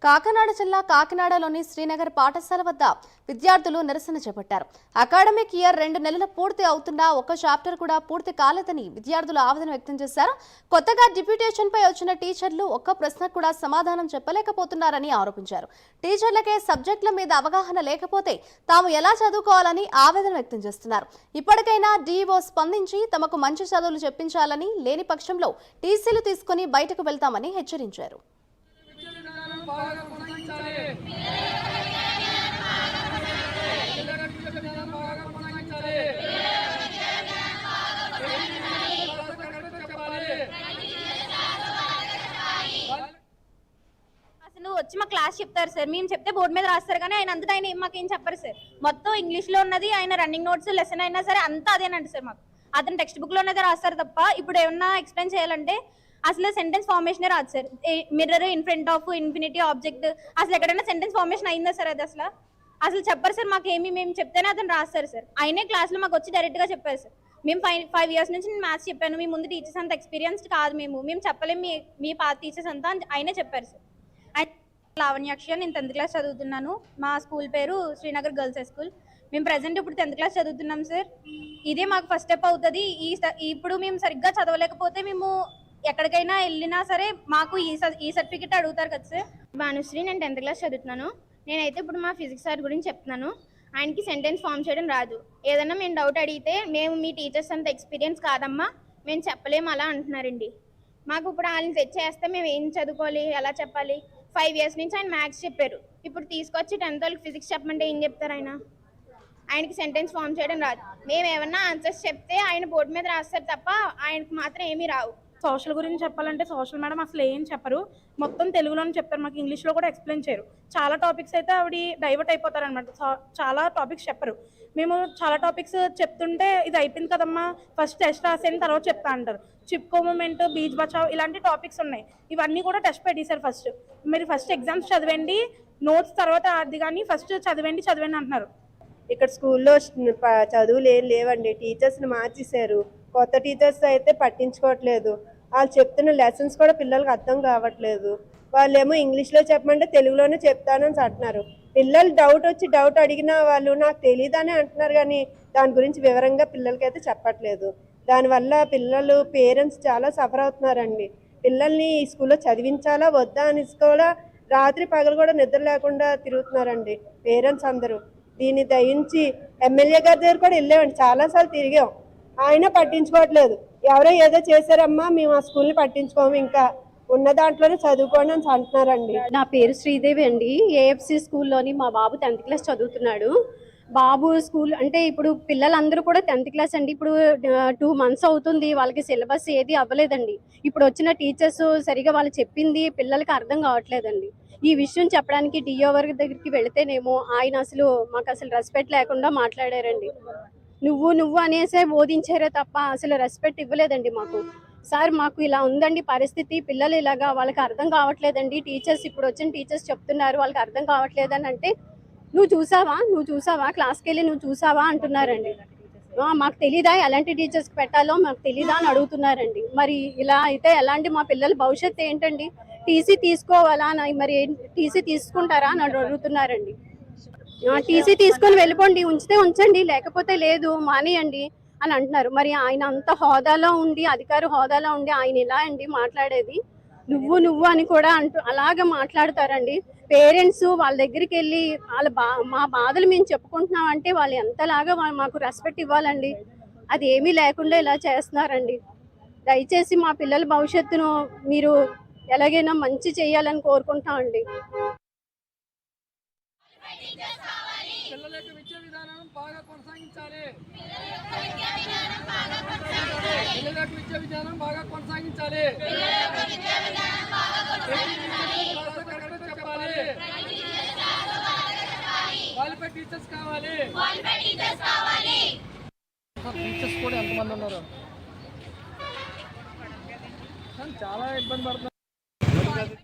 కాకినాడ జిల్లా కాకినాడలోని శ్రీనగర్ పాఠశాల వద్ద విద్యార్థులు నిరసన చేపట్టారు. అకాడమిక్ ఇయర్ 2 నెలలు పూర్తి అవుతున్నా ఒక్క చాప్టర్ కూడా పూర్తి కాలేదని విద్యార్థులు ఆవేదన వ్యక్తం చేశారు. కొత్తగా డిప్యూటేషన్ పై వచ్చిన టీచర్లు ఒక్క ప్రశ్నకు కూడా సమాధానం చెప్పలేకపోతున్నారని ఆరోపించారు. టీచర్లకే సబ్జెక్టుల మీద అవగాహన లేకపోతే తాము ఎలా చదువుకోవాలని ఆవేదన వ్యక్తం చేస్తున్నారు. ఇప్పటికైనా డీఈఓ స్పందించి తమకు మంచి చదువులు చెప్పించాలని, లేని పక్షంలో టీసీలు తీసుకుని బయటకు వెళ్తామని హెచ్చరించారు. అసలు వచ్చి మా క్లాస్ చెప్తారు సార్, మేము చెప్తే బోర్డు మీద రాస్తారు కానీ ఆయన అంతటా ఆయన మాకేం చెప్పారు సార్. మొత్తం ఇంగ్లీష్ లో ఉన్నది ఆయన రన్నింగ్ నోట్స్ లెసన్ అయినా సరే అంతా అదేనండి సార్. మాకు అతను టెక్స్ట్ బుక్ లో ఉన్నదే రాస్తారు తప్ప ఇప్పుడు ఏమన్నా ఎక్స్ప్లెయిన్ చేయాలంటే అసలు సెంటెన్స్ ఫార్మేషన్ రాదు sir. Mirror, in front of, infinity, object, అసలు ఎక్కడైనా సెంటెన్స్ ఫార్మేషన్ అయిందా సార్? అది అసలు చెప్పరు సార్. మేము చెప్తేనే అతను రాస్తారు సార్. ఆయనే క్లాస్ లో మాకు వచ్చి డైరెక్ట్ గా చెప్పారు సార్. మేము 5 years నుంచి నేను మ్యాథ్స్ చెప్పాను, మీ ముందు టీచర్స్ అంత ఎక్స్పీరియన్స్డ్ కాదు, మేము చెప్పలేము మీ పాత టీచర్స్ అంతా ఆయనే చెప్పారు సార్. అండ్ లావణ్యాక్ష, నేను 10th క్లాస్ చదువుతున్నాను. మా స్కూల్ పేరు శ్రీనగర్ గర్ల్స్ హై స్కూల్. మేము ప్రెసెంట్ ఇప్పుడు 10th క్లాస్ చదువుతున్నాం సార్. ఇదే మాకు ఫస్ట్ స్టెప్ అవుతుంది. ఇప్పుడు మేము సరిగ్గా చదవలేకపోతే మేము ఎక్కడికైనా వెళ్ళినా సరే మాకు ఈ సర్టిఫికెట్ అడుగుతారు కదా సార్. భానుశ్రీ, నేను 10th క్లాస్ చదువుతున్నాను. నేనైతే ఇప్పుడు మా ఫిజిక్స్ సార్ గురించి చెప్తున్నాను. ఆయనకి సెంటెన్స్ ఫామ్ చేయడం రాదు. ఏదన్నా మేము డౌట్ అడిగితే మేము మీ టీచర్స్ అంత ఎక్స్పీరియన్స్ కాదమ్మా, మేము చెప్పలేము అలా అంటున్నారండి. మాకు ఇప్పుడు వాళ్ళని తెచ్చేస్తే మేము ఏం చదువుకోవాలి, ఎలా చెప్పాలి? 5 years నుంచి ఆయన మ్యాథ్స్ చెప్పారు. ఇప్పుడు తీసుకొచ్చి 10th వాళ్ళకి ఫిజిక్స్ చెప్పమంటే ఏం చెప్తారు? ఆయనకి సెంటెన్స్ ఫామ్ చేయడం రాదు. మేము ఏమన్నా ఆన్సర్స్ చెప్తే ఆయన బోర్డు మీద రాస్తారు తప్ప ఆయనకు మాత్రం ఏమీ రావు. సోషల్ గురించి చెప్పాలంటే సోషల్ మేడం అసలు ఏం చెప్పరు, మొత్తం తెలుగులోనే చెప్తారు. మాకు ఇంగ్లీష్లో కూడా ఎక్స్ప్లెయిన్ చేయరు. చాలా టాపిక్స్ అయితే ఆవిడ డైవర్ట్ అయిపోతారు అనమాట. చాలా టాపిక్స్ చెప్పరు. మేము చాలా టాపిక్స్ చెప్తుంటే ఇది అయిపోయింది కదమ్మా, ఫస్ట్ టెస్ట్ రాసేని తర్వాత చెప్తా అంటారు. చిప్కో మూమెంట్, బీచ్ బచావ్ ఇలాంటి టాపిక్స్ ఉన్నాయి. ఇవన్నీ కూడా టెస్ట్ పెట్టేశారు. మీరు ఫస్ట్ ఎగ్జామ్స్ చదవండి, నోట్స్ తర్వాత అది కానీ ఫస్ట్ చదవండి అంటున్నారు. ఇక్కడ స్కూల్లో చదువులు ఏం లేవండి. టీచర్స్ని మార్చేశారు. కొత్త టీచర్స్ అయితే పట్టించుకోవట్లేదు. వాళ్ళు చెప్తున్న లెసన్స్ కూడా పిల్లలకు అర్థం కావట్లేదు. వాళ్ళేమో ఇంగ్లీష్లో చెప్పమంటే తెలుగులోనే చెప్తానని అంటున్నారు. పిల్లలు డౌట్ అడిగిన వాళ్ళు నాకు తెలియదని అంటున్నారు కానీ దాని గురించి వివరంగా పిల్లలకైతే చెప్పట్లేదు. దానివల్ల పేరెంట్స్ చాలా సఫర్ అవుతున్నారండి. పిల్లల్ని ఈ స్కూల్లో చదివించాలా వద్దా అని కూడా రాత్రి పగలు కూడా నిద్ర లేకుండా తిరుగుతున్నారండి పేరెంట్స్ అందరూ. దీన్ని దయించి ఎమ్మెల్యే గారి దగ్గర కూడా వెళ్ళామండి, చాలాసార్లు తిరిగాం. ఆయన పట్టించుకోవట్లేదు. ఎవరో ఏదో చేశారమ్మా, మేము ఆ స్కూల్ని పట్టించుకోము, ఇంకా ఉన్న దాంట్లోనే చదువుకోండి అని అంటున్నారండి. నా పేరు శ్రీదేవి అండి. ఏఎఫ్సి స్కూల్లోని మా బాబు 10th క్లాస్ చదువుతున్నాడు. బాబు స్కూల్ అంటే ఇప్పుడు పిల్లలందరూ కూడా 10th క్లాస్ అండి. ఇప్పుడు 2 months అవుతుంది, వాళ్ళకి సిలబస్ ఏది అవ్వలేదండి. ఇప్పుడు వచ్చిన టీచర్స్ సరిగా వాళ్ళు చెప్పింది పిల్లలకి అర్థం కావట్లేదండి. ఈ విషయం చెప్పడానికి డిఓ వర్గ దగ్గరికి వెళితేనేమో ఆయన మాకు అసలు రెస్పెక్ట్ లేకుండా మాట్లాడారండి. నువ్వు అనేసే బోధించారే తప్ప అసలు రెస్పెక్ట్ ఇవ్వలేదండి మాకు. సార్, మాకు ఇలా ఉందండి పరిస్థితి, పిల్లలు ఇలాగా వాళ్ళకి అర్థం కావట్లేదండి. ఇప్పుడు వచ్చిన టీచర్స్ చెప్తున్నారు వాళ్ళకి అర్థం కావట్లేదని అంటే నువ్వు చూసావా క్లాస్కి వెళ్ళి నువ్వు చూసావా అంటున్నారండి. మాకు తెలీదా ఎలాంటి టీచర్స్కి పెట్టాలో మాకు తెలీదా అని అడుగుతున్నారండి. మరి ఇలా అయితే ఎలాంటి మా పిల్లల భవిష్యత్తు ఏంటండి? టీసీ తీసుకోవాలా, మరి టీసీ తీసుకుంటారా అని అడుగుతున్నారండి. టీసీ తీసుకొని వెళ్ళిపోండి, ఉంచితే ఉంచండి, లేకపోతే లేదు మానేయండి అని అంటున్నారు. మరి ఆయన అంత హోదాలో ఉండి, అధికార హోదాలో ఉండి ఆయన ఇలా అండి మాట్లాడేది? నువ్వు అని కూడా అలాగే మాట్లాడతారండి. పేరెంట్స్ వాళ్ళ దగ్గరికి వెళ్ళి మా బాధలు మేము చెప్పుకుంటున్నాం అంటే వాళ్ళు ఎంతలాగా మాకు రెస్పెక్ట్ ఇవ్వాలండి. అది ఏమీ లేకుండా ఇలా చేస్తున్నారండి. దయచేసి మా పిల్లల భవిష్యత్తును మీరు ఎలాగైనా మంచి చేయాలని కోరుకుంటామండి. పిల్లలకు విద్యా విధానం బాగా కొనసాగించాలి. చెప్పాలి. క్వాలిఫైడ్ టీచర్స్ కావాలి. టీచర్స్ కూడా ఎంతమంది ఉన్నారు? చాలా ఇబ్బంది పడుతున్నారు.